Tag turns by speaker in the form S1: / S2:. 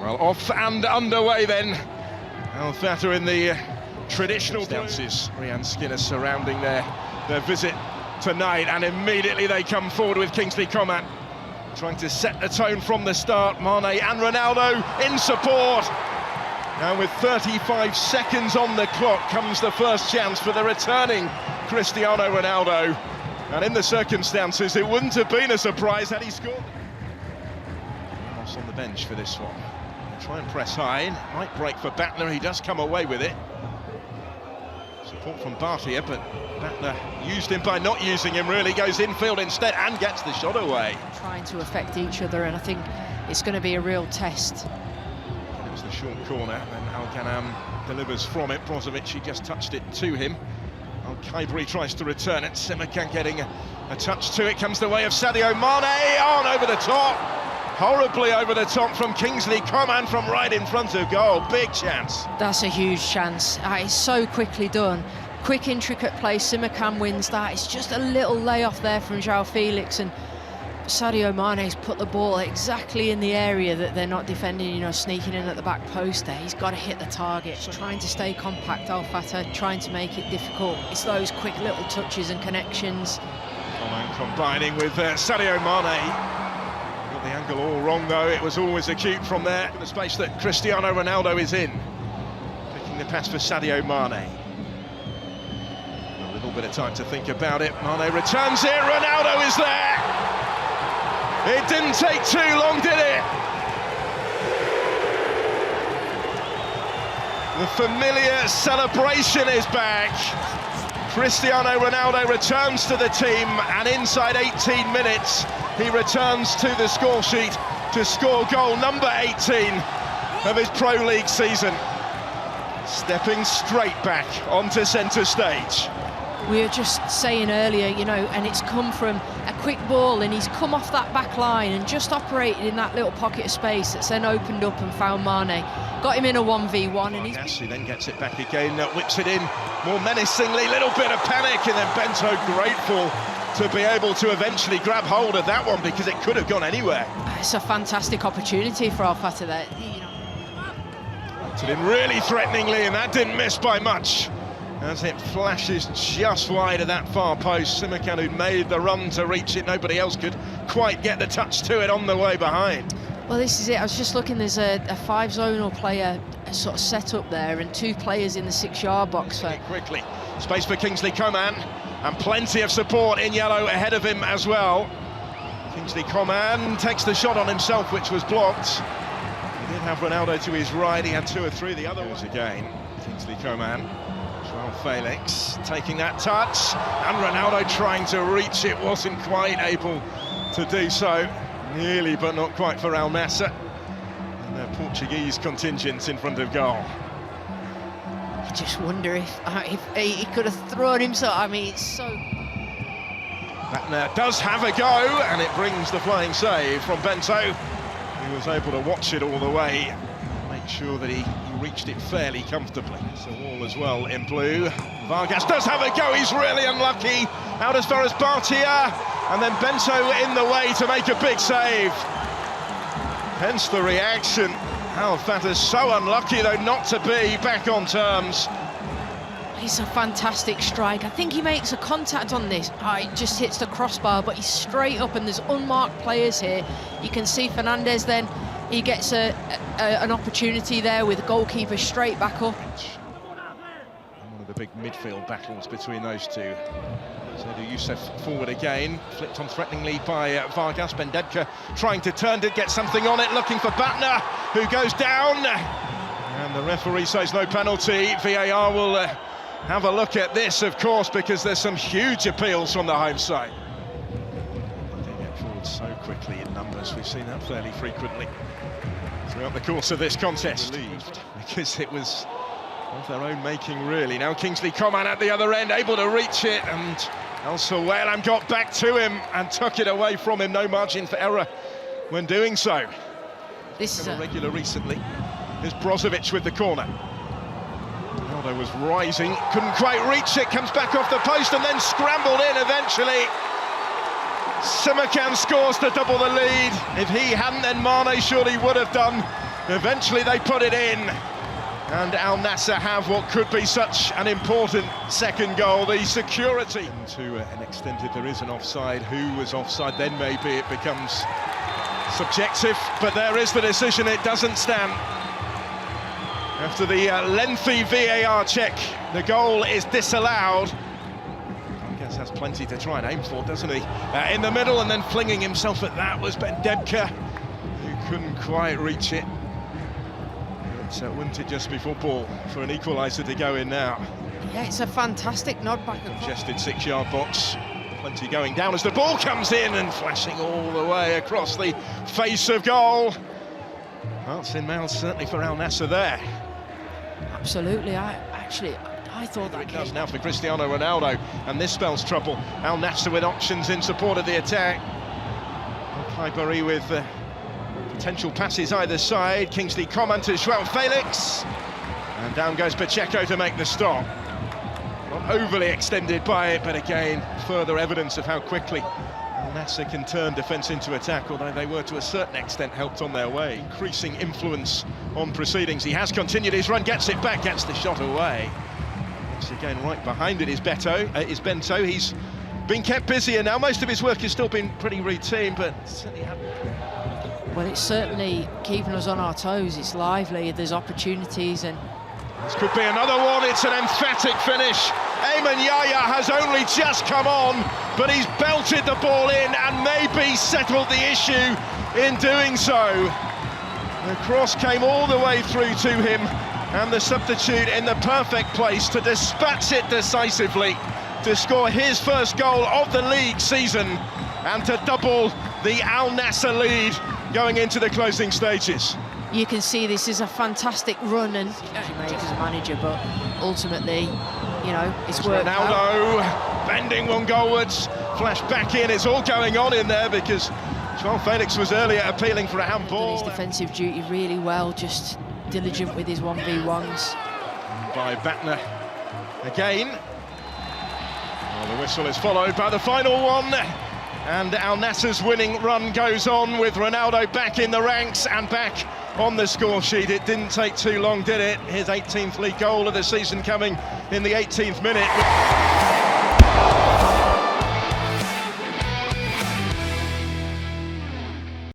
S1: Well, off and underway then. Al-Fateh in the traditional dances. Ryan Skinner surrounding their visit tonight, and immediately they come forward with Kingsley Coman, trying to set the tone from the start. Mane and Ronaldo in support. Now with 35 seconds on the clock comes the first chance for the returning Cristiano Ronaldo. And in the circumstances, it wouldn't have been a surprise had he scored. Ramos on the bench for this one. Try and press high, might break for Batner, he does come away with it. Support from Bartia, but Batner used him by not using him, really goes infield instead and gets the shot away.
S2: Trying to affect each other, and I think it's going to be a real test.
S1: And it was the short corner, and Al-Ghanam delivers from it. Brozovic, he just touched it to him. Al-Khaibri tries to return it. Simakan getting a touch to it, comes the way of Sadio Mane, on over the top. Horribly over the top from Kingsley Coman from right in front of goal. Big chance.
S2: That's a huge chance. It's so quickly done. Quick, intricate play. Simakan wins that. It's just a little layoff there from João Felix, and Sadio Mane's put the ball exactly in the area that they're not defending, you know, sneaking in at the back post there. He's got to hit the target. Trying to stay compact, Al-Fateh, trying to make it difficult. It's those quick little touches and connections.
S1: Coman combining with Sadio Mane. Got the angle all wrong though, it was always acute from there. The space that Cristiano Ronaldo is in. Picking the pass for Sadio Mane. A little bit of time to think about it. Mane returns it, Ronaldo is there! It didn't take too long, did it? The familiar celebration is back. Cristiano Ronaldo returns to the team, and inside 18 minutes, he returns to the score sheet to score goal number 18 of his Pro League season. Stepping straight back onto centre stage.
S2: We were just saying earlier, you know, and it's come from a quick ball, and he's come off that back line and just operated in that little pocket of space that's then opened up and found Mane. Got him in a 1v1, and
S1: he then gets it back again, whips it in more menacingly, little bit of panic, and then Bento grateful to be able to eventually grab hold of that one, because it could have gone anywhere.
S2: It's a fantastic opportunity for Al-Fateh there. You know.
S1: Put it in really threateningly, and that didn't miss by much, as it flashes just wide of that far post. Simakan, who made the run to reach it, nobody else could quite get the touch to it on the way behind.
S2: Well, this is it. I was just looking, there's a five-zonal player sort of set up there, and two players in the 6-yard box.
S1: Quickly, space for Kingsley Coman, and plenty of support in yellow ahead of him as well. Kingsley Coman takes the shot on himself, which was blocked. He did have Ronaldo to his right, he had 2 or 3 the other ones again. Kingsley Coman, João Felix taking that touch, and Ronaldo trying to reach it, wasn't quite able to do so. Nearly, but not quite for al-Nassrz and their Portuguese contingent in front of goal.
S2: I just wonder if he could have thrown himself. I mean, it's so...
S1: Batner does have a go, and it brings the flying save from Bento. He was able to watch it all the way, make sure that he reached it fairly comfortably. So all as well in blue. Vargas does have a go, he's really unlucky. Out as far as Bartia, and then Bento in the way to make a big save. Hence the reaction. Al-Fateh's so unlucky though not to be back on terms.
S2: It's a fantastic strike. I think he makes a contact on this. It just hits the crossbar, but he's straight up, and there's unmarked players here. You can see Fernandez then, he gets an opportunity there with the goalkeeper straight back up.
S1: One of the big midfield battles between those two. Seydou Youssef forward again, flipped on threateningly by Vargas. Bendedka trying to turn to get something on it, looking for Batner, who goes down. And the referee says no penalty. VAR will have a look at this, of course, because there's some huge appeals from the home side. They get forward so quickly in numbers. We've seen that fairly frequently throughout the course of this contest. Relieved, because it was of their own making, really. Now Kingsley Coman at the other end, able to reach it, and al-Sawalam got back to him and took it away from him. No margin for error when doing so.
S2: This is
S1: a regular recently. Here's Brozovic with the corner. Ronaldo was rising, couldn't quite reach it, comes back off the post and then scrambled in eventually. Simakan scores to double the lead. If he hadn't, then Mane surely would have done. Eventually they put it in, and al-Nassr have what could be such an important second goal. The security to an extent, if there is an offside, who was offside, then maybe it becomes subjective, but there is the decision. It doesn't stand. After the lengthy VAR check, the goal is disallowed. Has plenty to try and aim for, doesn't he? In the middle, and then flinging himself at that was Bendebka, who couldn't quite reach it. But wouldn't it just be football for an equaliser to go in now?
S2: Yeah, it's a fantastic nod back across.
S1: Congested 6-yard box, plenty going down as the ball comes in and flashing all the way across the face of goal. Hearts in mouths certainly for al-Nassr there.
S2: Absolutely, I thought that
S1: it does now for Cristiano Ronaldo, and this spells trouble. Al-Nassr with options in support of the attack. Al-Khaibari with potential passes either side. Kingsley Coman to Joao Felix, and down goes Pacheco to make the stop. Not overly extended by it, but again, further evidence of how quickly al-Nassr can turn defence into attack, although they were to a certain extent helped on their way. Increasing influence on proceedings. He has continued his run, gets it back, gets the shot away. Once again, right behind it is Bento. He's been kept busy, and now most of his work has still been pretty routine, but certainly
S2: well, it's certainly keeping us on our toes. It's lively, there's opportunities, and
S1: this could be another one. It's an emphatic finish. Eamon Yaya has only just come on, but he's belted the ball in and maybe settled the issue in doing so. The cross came all the way through to him, and the substitute in the perfect place to dispatch it decisively, to score his first goal of the league season, and to double the al-Nassr lead going into the closing stages.
S2: You can see this is a fantastic run, and made as a manager, but ultimately, you know, it's worked
S1: Ronaldo
S2: out.
S1: bending one goalwards, flash back in. It's all going on in there because Joao Felix was earlier appealing for a handball.
S2: Done his defensive duty really well, just diligent with his 1v1s.
S1: By Batner again. Well, the whistle is followed by the final one, and al-Nassr's winning run goes on with Ronaldo back in the ranks and back on the score sheet. It didn't take too long, did it? His 18th league goal of the season coming in the 18th minute.